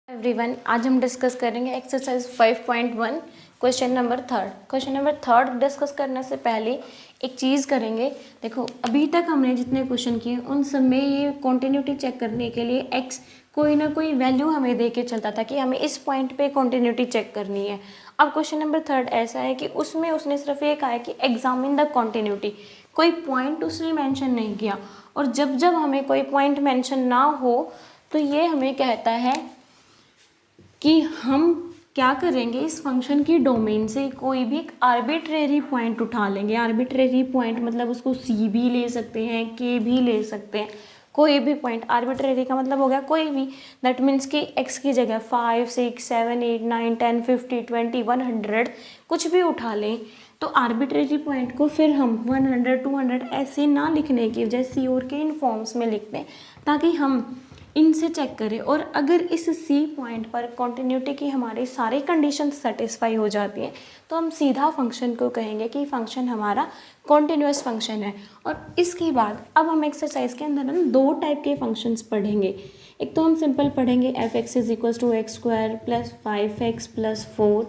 Everyone, आज हम discuss करेंगे exercise 5.1 question number third. Question number third discuss करने से पहले एक चीज़ करेंगे। देखो, अभी तक हमने जितने क्वेश्चन किए उन सब में ये कॉन्टिन्यूटी चेक करने के लिए एक्स कोई ना कोई वैल्यू हमें दे के चलता था कि हमें इस पॉइंट पे कॉन्टिन्यूटी चेक करनी है। अब क्वेश्चन नंबर थर्ड ऐसा है कि उसमें उसने सिर्फ ये कहा है कि एग्जामिन द कॉन्टिन्यूटी, कोई पॉइंट उसने मेंशन नहीं किया। और जब जब हमें कोई पॉइंट मेंशन ना हो तो ये हमें कहता है कि हम क्या करेंगे, इस फंक्शन की डोमेन से कोई भी एक आर्बिट्रेरी पॉइंट उठा लेंगे। आर्बिट्रेरी पॉइंट मतलब उसको सी भी ले सकते हैं, के भी ले सकते हैं, कोई भी पॉइंट। आर्बिट्रेरी का मतलब हो गया कोई भी। दैट मीन्स कि एक्स की जगह 5, 6, 7, 8, 9, 10, 50, 20, 100 कुछ भी उठा लें। तो आर्बिट्रेरी पॉइंट को फिर हम 100, 200 ऐसे ना लिखने की वजह सी और के इन फॉर्म्स में लिखते हैं ताकि हम इनसे चेक करें। और अगर इस सी पॉइंट पर कॉन्टिन्यूटी की हमारी सारी कंडीशन सेटिस्फाई हो जाती हैं तो हम सीधा फंक्शन को कहेंगे कि फंक्शन हमारा कॉन्टिन्यूस फंक्शन है। और इसके बाद अब हम एक्सरसाइज के अंदर हम दो टाइप के फंक्शंस पढ़ेंगे। एक तो हम सिंपल पढ़ेंगे f x is equal to x square plus 5x plus 4,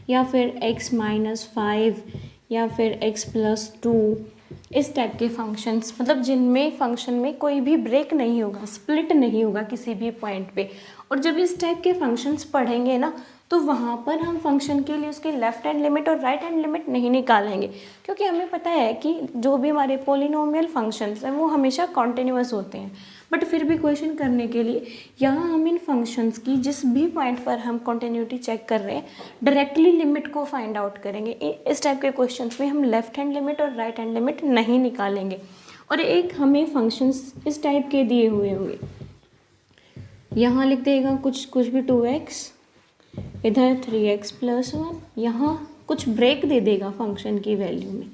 या फिर x माइनस 5, या फिर x प्लस 2। इस टाइप के फंक्शंस मतलब जिनमें फंक्शन में कोई भी ब्रेक नहीं होगा, स्प्लिट नहीं होगा किसी भी पॉइंट पे। और जब इस टाइप के फंक्शंस पढ़ेंगे ना तो वहाँ पर हम फंक्शन के लिए उसकी लेफ्ट हैंड लिमिट और राइट हैंड लिमिट नहीं निकालेंगे, क्योंकि हमें पता है कि जो भी हमारे पोलिनोमियल फंक्शंस हैं वो हमेशा कॉन्टिन्यूअस होते हैं। बट फिर भी क्वेश्चन करने के लिए यहाँ हम इन फंक्शंस की जिस भी पॉइंट पर हम कॉन्टिन्यूटी चेक कर रहे हैं डायरेक्टली लिमिट को फाइंड आउट करेंगे। इस टाइप के क्वेश्चंस में हम लेफ्ट हैंड लिमिट और राइट हैंड लिमिट नहीं निकालेंगे। और एक हमें फंक्शंस इस टाइप के दिए हुए होंगे, यहाँ लिख देगा कुछ भी 2x, इधर 3x प्लस 1, यहाँ कुछ ब्रेक दे देगा फंक्शन की वैल्यू में।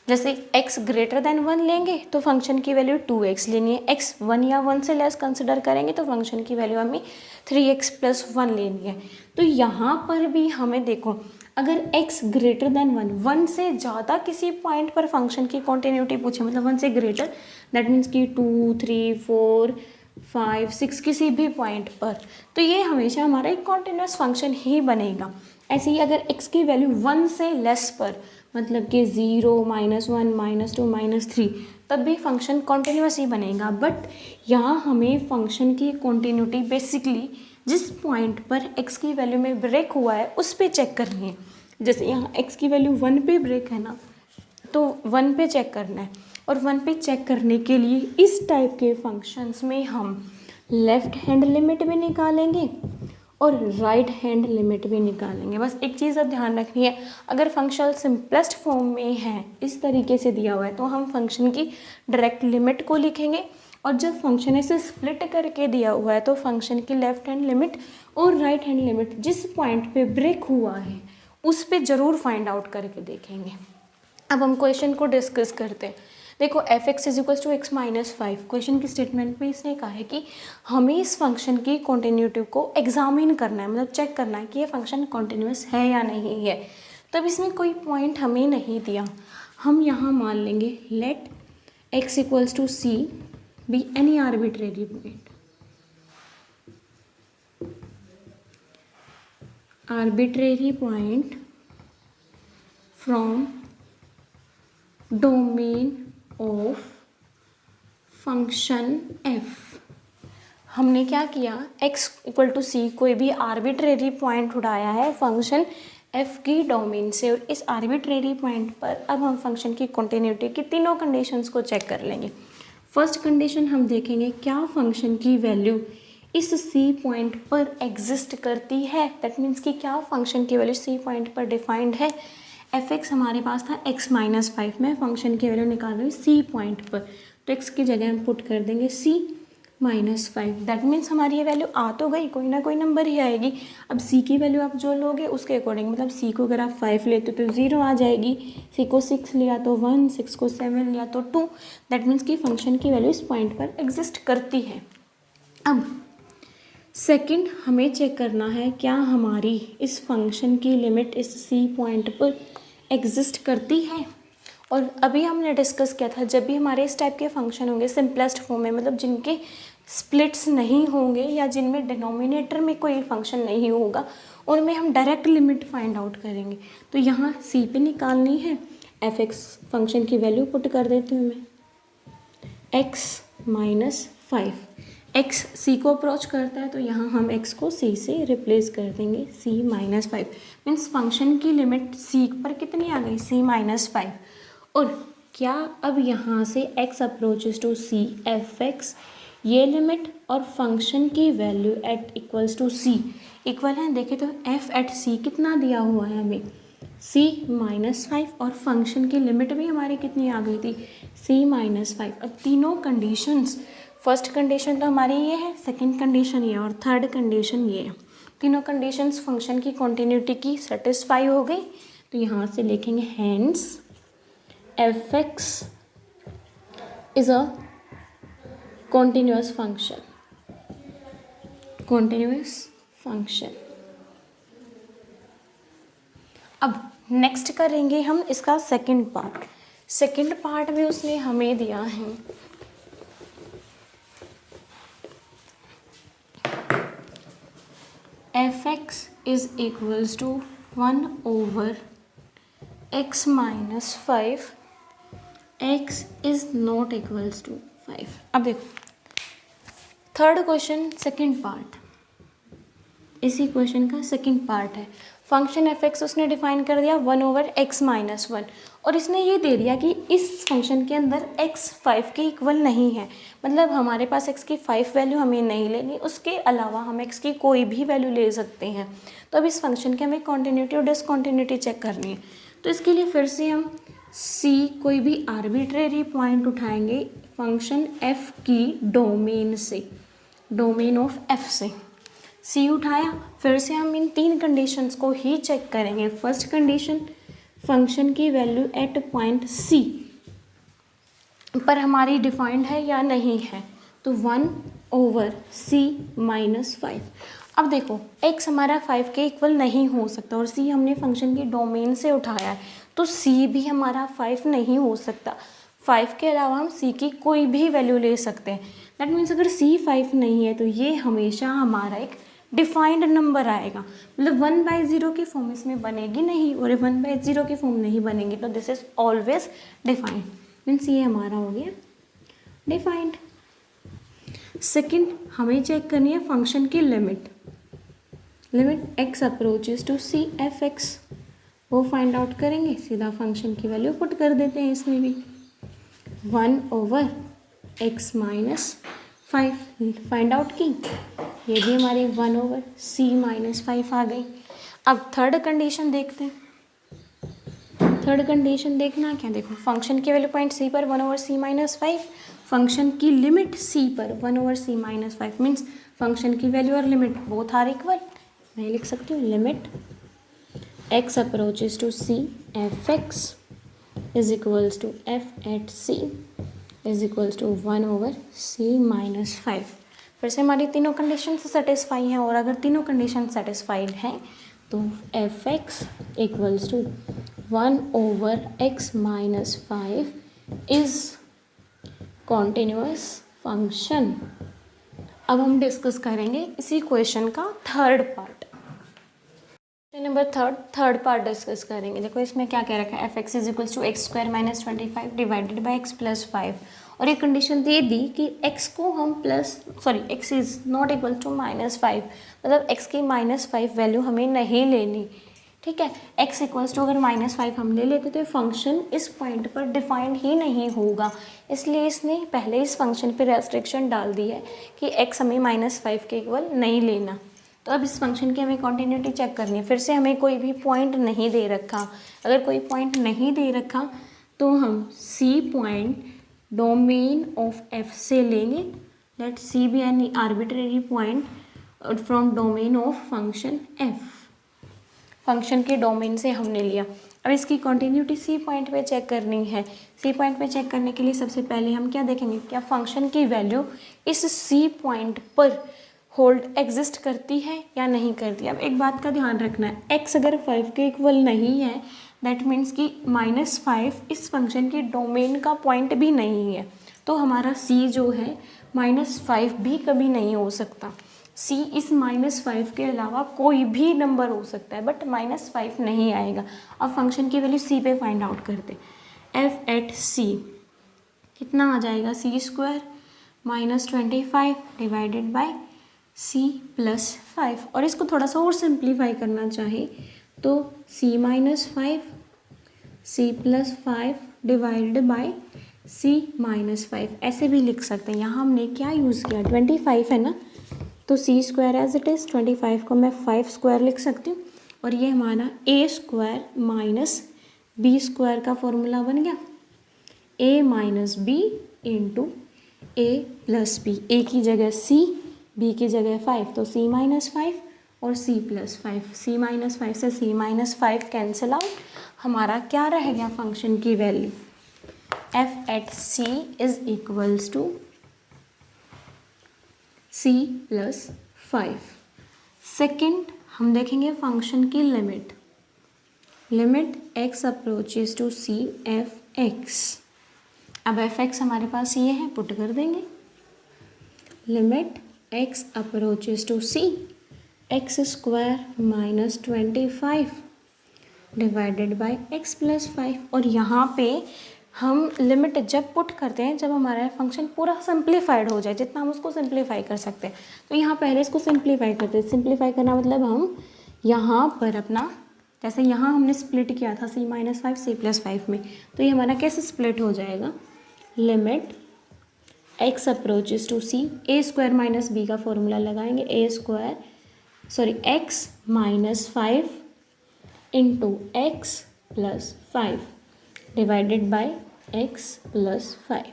जैसे x ग्रेटर देन 1 लेंगे तो फंक्शन की वैल्यू 2x लेनी है, x 1 या 1 से लेस कंसिडर करेंगे तो फंक्शन की वैल्यू हमें 3x प्लस 1 लेनी है। तो यहाँ पर भी हमें देखो, अगर x ग्रेटर देन 1 से ज़्यादा किसी पॉइंट पर फंक्शन की कॉन्टिन्यूटी पूछे, मतलब 1 से ग्रेटर, दैट मीन्स कि 2, 3, 4, 5, 6 किसी भी पॉइंट पर, तो ये हमेशा हमारा एक कॉन्टिन्यूस फंक्शन ही बनेगा। ऐसे ही अगर x की वैल्यू 1 से लेस पर, मतलब कि 0, -1, -2, -3, तब भी फंक्शन कॉन्टिन्यूस ही बनेगा। बट यहाँ हमें फंक्शन की कॉन्टिन्यूटी बेसिकली जिस पॉइंट पर x की वैल्यू में ब्रेक हुआ है उस पे चेक करनी है। जैसे यहाँ x की वैल्यू 1 पे ब्रेक है ना, तो 1 पे चेक करना है। और 1 पे चेक करने के लिए इस टाइप के फंक्शंस में हम लेफ़्ट हैंड लिमिट भी निकालेंगे और राइट हैंड लिमिट भी निकालेंगे। बस एक चीज़ अब ध्यान रखनी है, अगर फंक्शन सिंपलेस्ट फॉर्म में है, इस तरीके से दिया हुआ है, तो हम फंक्शन की डायरेक्ट लिमिट को लिखेंगे। और जब फंक्शन ऐसे स्प्लिट करके दिया हुआ है तो फंक्शन की लेफ्ट हैंड लिमिट और राइट हैंड लिमिट जिस पॉइंट पे ब्रेक हुआ है उस पे ज़रूर फाइंड आउट करके देखेंगे। अब हम क्वेश्चन को डिस्कस करते हैं। देखो, f x is equal to x minus 5, question की स्टेटमेंट में इसने कहा है कि हमें इस फंक्शन की कॉन्टिन्यूटी को एग्जामिन करना है, मतलब चेक करना है कि ये फंक्शन कॉन्टिन्यूस है या नहीं है। तब इसमें कोई पॉइंट हमें नहीं दिया, हम यहाँ मान लेंगे let x equals to c be any arbitrary point. Arbitrary point from domain of function f। हमने क्या किया, x इक्वल टू सी कोई भी आर्बिट्रेरी पॉइंट उठाया है फंक्शन f की डोमेन से, और इस आर्बिट्रेरी पॉइंट पर अब हम फंक्शन की कॉन्टिन्यूटी की तीनों कंडीशंस को चेक कर लेंगे। फर्स्ट कंडीशन हम देखेंगे क्या फंक्शन की वैल्यू इस सी पॉइंट पर एग्जिस्ट करती है। दैट मीन्स कि क्या फंक्शन की वैल्यू सी पॉइंट पर डिफाइंड है। एफ एक्स हमारे पास था x माइनस 5 में, फंक्शन की वैल्यू निकाल रही हूँ सी पॉइंट पर, तो x की जगह हम पुट कर देंगे c माइनस 5। दैट मीन्स हमारी ये वैल्यू आ तो गई, कोई ना कोई नंबर ही आएगी। अब c की वैल्यू आप जो लोगे उसके अकॉर्डिंग, मतलब c को अगर आप 5 लेते तो 0 आ जाएगी, c को 6 लिया तो 1, 6 को 7 लिया तो 2। दैट मीन्स कि फंक्शन की वैल्यू इस पॉइंट पर एग्जिस्ट करती है। अब सेकंड हमें चेक करना है क्या हमारी इस फंक्शन की लिमिट इस सी पॉइंट पर एग्जिस्ट करती है। और अभी हमने डिस्कस किया था, जब भी हमारे इस टाइप के फंक्शन होंगे सिंपलेस्ट फॉर्म में, मतलब जिनके स्प्लिट्स नहीं होंगे या जिनमें डिनोमिनेटर में कोई फंक्शन नहीं होगा उनमें हम डायरेक्ट लिमिट फाइंड आउट करेंगे। तो यहाँ सी पे निकालनी है, एफ एक्स फंक्शन की वैल्यू पुट कर देती हूँ मैं, एक्स माइनस 5, एक्स सी को अप्रोच करता है तो यहाँ हम एक्स को सी से रिप्लेस कर देंगे, सी माइनस 5 मीन्स फंक्शन की लिमिट सी पर कितनी आ गई, सी माइनस 5। और क्या अब यहाँ से x approaches to c f x, ये लिमिट और फंक्शन की value at equals to c equal है। देखें तो f एट सी कितना दिया हुआ है हमें, c माइनस 5 और फंक्शन की लिमिट भी हमारी कितनी आ गई थी, c माइनस 5। अब तीनों कंडीशंस, फर्स्ट कंडीशन तो हमारी ये है, सेकंड कंडीशन ये और थर्ड कंडीशन ये है, तीनों कंडीशंस फंक्शन की कॉन्टिन्यूटी की सेटिस्फाई हो गई। तो यहाँ से लिखेंगे hence f x is a continuous function, continuous function। अब नेक्स्ट करेंगे हम इसका सेकंड पार्ट, सेकंड पार्ट भी उसने हमें दिया है, f x is equals to 1 over x minus 5, x is not equals to 5। अब देखो थर्ड क्वेश्चन सेकंड पार्ट, इसी क्वेश्चन का सेकंड पार्ट है। फंक्शन एफ एक्स उसने डिफाइन कर दिया 1 ओवर एक्स माइनस 1 और इसने ये दे दिया कि इस फंक्शन के अंदर x 5 के इक्वल नहीं है, मतलब हमारे पास x की 5 वैल्यू हमें नहीं लेनी, उसके अलावा हम x की कोई भी वैल्यू ले सकते हैं। तो अब इस फंक्शन की हमें कॉन्टिन्यूटी और डिसकॉन्टिन्यूटी चेक करनी है। तो इसके लिए फिर से हम c कोई भी आर्बिट्रेरी पॉइंट उठाएंगे फंक्शन f की डोमेन से, डोमेन ऑफ f से c उठाया, फिर से हम इन तीन कंडीशंस को ही चेक करेंगे। फर्स्ट कंडीशन फंक्शन की वैल्यू एट पॉइंट c पर हमारी डिफाइंड है या नहीं है, तो 1 ओवर c माइनस 5। अब देखो x हमारा 5 के इक्वल नहीं हो सकता और c हमने फंक्शन की डोमेन से उठाया है, तो c भी हमारा 5 नहीं हो सकता। 5 के अलावा हम c की कोई भी वैल्यू ले सकते हैं। दैट मीन्स अगर c 5 नहीं है तो ये हमेशा हमारा एक डिफाइंड नंबर आएगा, मतलब 1/0 की फॉर्म इसमें बनेगी नहीं और 1/0 की फॉर्म नहीं बनेगी, तो this is always defined, means ये हमारा हो गया डिफाइंड। सेकंड हमें चेक करनी है फंक्शन की limit, limit x approaches to c f x, वो फाइंड आउट करेंगे, सीधा फंक्शन की वैल्यू पुट कर देते हैं इसमें भी, 1 over x minus 5 find out की, ये भी हमारी 1 ओवर c माइनस 5 आ गई। अब थर्ड कंडीशन देखते हैं। थर्ड कंडीशन देखना क्या, देखो फंक्शन की वैल्यू पॉइंट c पर 1 ओवर c माइनस 5, फंक्शन की लिमिट c पर 1 over c minus 5 means function की वैल्यू और लिमिट बोथ आर इक्वल। मैं लिख सकती हूँ limit x approaches to c f x is equals to f at c is equals to 1 over c minus 5। फिर से हमारी तीनों कंडीशन से सेटिस्फाई हैं और अगर तीनों कंडीशन सेटिस्फाइड हैं तो f x equals to 1 over x minus 5 is continuous function. अब हम डिस्कस करेंगे इसी क्वेश्चन का third part, number third part discuss करेंगे। देखो इसमें क्या कह रखा है, f x is equals to x square minus 25 divided by x plus 5 और एक कंडीशन दे दी कि x को हम x is not equal to minus 5, मतलब x की माइनस 5 वैल्यू हमें नहीं लेनी, ठीक है। x इक्वल्स टू अगर माइनस 5 हम ले लेते तो फंक्शन इस पॉइंट पर डिफाइंड ही नहीं होगा, इसलिए इसने पहले इस फंक्शन पर रेस्ट्रिक्शन डाल दी है कि x हमें माइनस 5 के इक्वल नहीं लेना। तो अब इस फंक्शन की हमें कॉन्टिन्यूटी चेक करनी है। फिर से हमें कोई भी पॉइंट नहीं दे रखा, अगर कोई पॉइंट नहीं दे रखा तो हम c point domain of f से लेंगे, let c be any arbitrary point from domain of function f, function के डोमेन से हमने लिया। अब इसकी कॉन्टिन्यूटी सी पॉइंट पे चेक करनी है। सी पॉइंट पे चेक करने के लिए सबसे पहले हम क्या देखेंगे, क्या फंक्शन की वैल्यू इस सी पॉइंट पर होल्ड एग्जिस्ट करती है या नहीं करती। अब एक बात का ध्यान रखना है, x अगर 5 के इक्वल नहीं है दैट मीन्स कि -5 इस फंक्शन की डोमेन का पॉइंट भी नहीं है, तो हमारा c जो है -5 भी कभी नहीं हो सकता। c इस -5 के अलावा कोई भी नंबर हो सकता है, बट -5 नहीं आएगा। अब फंक्शन की वैल्यू c पे फाइंड आउट करते। f एट c कितना आ जाएगा, c² -25 डिवाइडेड बाय c + 5। और इसको थोड़ा सा और सिंप्लीफाई करना चाहे तो c - 5 c + 5 divided bye c - 5 ऐसे भी लिख सकते हैं। यहाँ हमने क्या यूज़ किया, 25 है ना, तो c² एज इट इज़, 25 को मैं 5² लिख सकती हूँ। और ये हमारा a² - b² का फॉर्मूला बन गया, a - b into a + b। a की जगह c, b की जगह 5, तो c - 5 और c + 5। c - 5 से c - 5 कैंसिल आउट, हमारा क्या रह गया फंक्शन की value, f at c is equals to c + 5। Second हम देखेंगे फंक्शन की limit, limit x approaches to c f(x). अब f(x) हमारे पास ये है, पुट कर देंगे, limit x approaches to c x² - 25 divided by x + 5। और यहाँ पे हम लिमिट जब पुट करते हैं जब हमारा फंक्शन पूरा सिंप्लीफाइड हो जाए, जितना हम उसको सिंप्लीफाई कर सकते हैं। तो यहाँ पहले इसको सिंप्लीफाई करते हैं। सिंप्लीफाई करना मतलब हम यहाँ पर अपना, जैसे यहाँ हमने स्प्लिट किया था c - 5 c + 5 में, तो ये हमारा कैसे स्प्लिट हो जाएगा, limit x approaches to c a² - b का फॉर्मूला लगाएंगे, x - 5 into x + 5 divided by x + 5।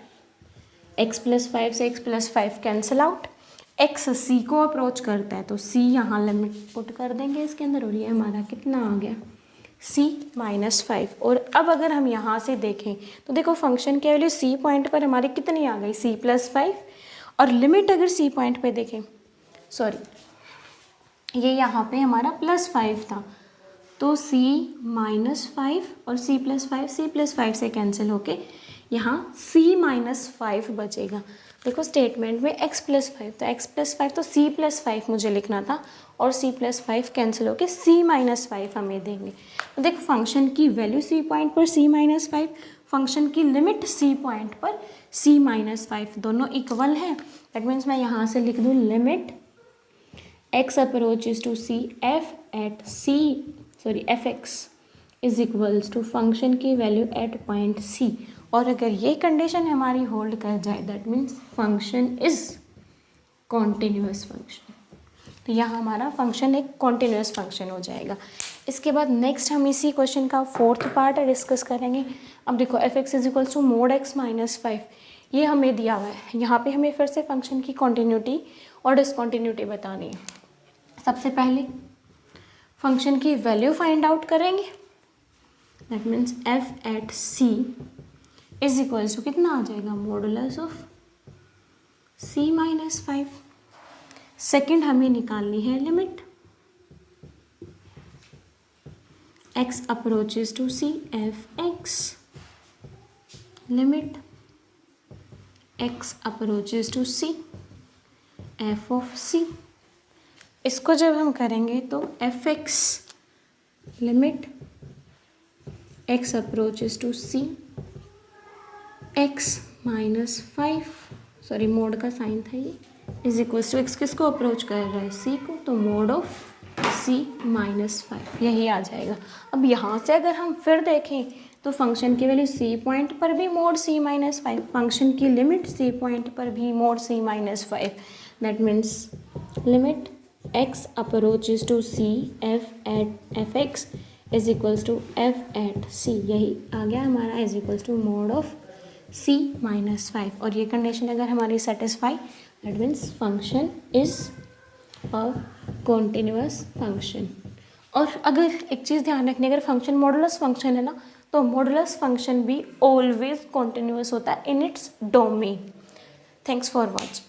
x + 5 से x + 5 cancel out, x c को अप्रोच करता है तो c यहाँ लिमिट पुट कर देंगे इसके अंदर, और ये हमारा कितना आ गया, c - 5। और अब अगर हम यहाँ से देखें तो देखो फंक्शन की वैल्यू c पॉइंट पर हमारी कितनी आ गई, c + 5, और लिमिट अगर c पॉइंट पे देखें, सॉरी ये यहाँ पे हमारा +5 था, तो c - 5 और c + 5 c + 5 से कैंसिल होके यहाँ c - 5 बचेगा। देखो स्टेटमेंट में x + 5, तो x + 5 तो c + 5 मुझे लिखना था, और c + 5 कैंसिल होके c - 5 हमें देंगे। तो देखो फंक्शन की वैल्यू c पॉइंट पर c - 5, फंक्शन की लिमिट c पॉइंट पर c - 5, दोनों इक्वल है। दैट मीन्स मैं यहाँ से लिख दूँ limit x approaches to c f(x) is equals to function की वैल्यू एट पॉइंट c। और अगर ये कंडीशन हमारी होल्ड कर जाए that means function is continuous function. तो यहाँ हमारा फंक्शन एक कॉन्टिन्यूअस फंक्शन हो जाएगा। इसके बाद नेक्स्ट हम इसी क्वेश्चन का 4th पार्ट डिस्कस करेंगे। अब देखो f(x) is equals to mod x - 5, ये हमें दिया हुआ है। यहाँ पे हमें फिर से फंक्शन की कॉन्टिन्यूटी और डिसकॉन्टिन्यूटी बतानी है। सबसे पहले फंक्शन की वैल्यू फाइंड आउट करेंगे, that means f at c is equals to कितना आ जाएगा, मॉडुलस ऑफ c - 5। सेकेंड हमें निकालनी है limit x approaches to c f(x), limit x approaches to c f(c). इसको जब हम करेंगे तो f(x) limit x approaches to c x - 5, sorry mod का साइन था ये, इज इक्वल्स टू x किसको अप्रोच कर रहा है, c को, तो मोड ऑफ c - 5 यही आ जाएगा। अब यहाँ से अगर हम फिर देखें तो फंक्शन की वैल्यू c पॉइंट पर भी मोड c - 5, फंक्शन की लिमिट c पॉइंट पर भी mod c - 5, that means limit x approaches to c f(x) is equals to f at c, यही आ गया हमारा, is equals to mod of c - 5। और ये कंडीशन अगर हमारी satisfy that means function is a continuous function. और अगर एक चीज़ ध्यान रखनी, अगर फंक्शन मॉडुलस फंक्शन है ना, तो मॉडुलस फंक्शन भी ऑलवेज कॉन्टिन्यूअस होता है in its domain. Thanks for watching.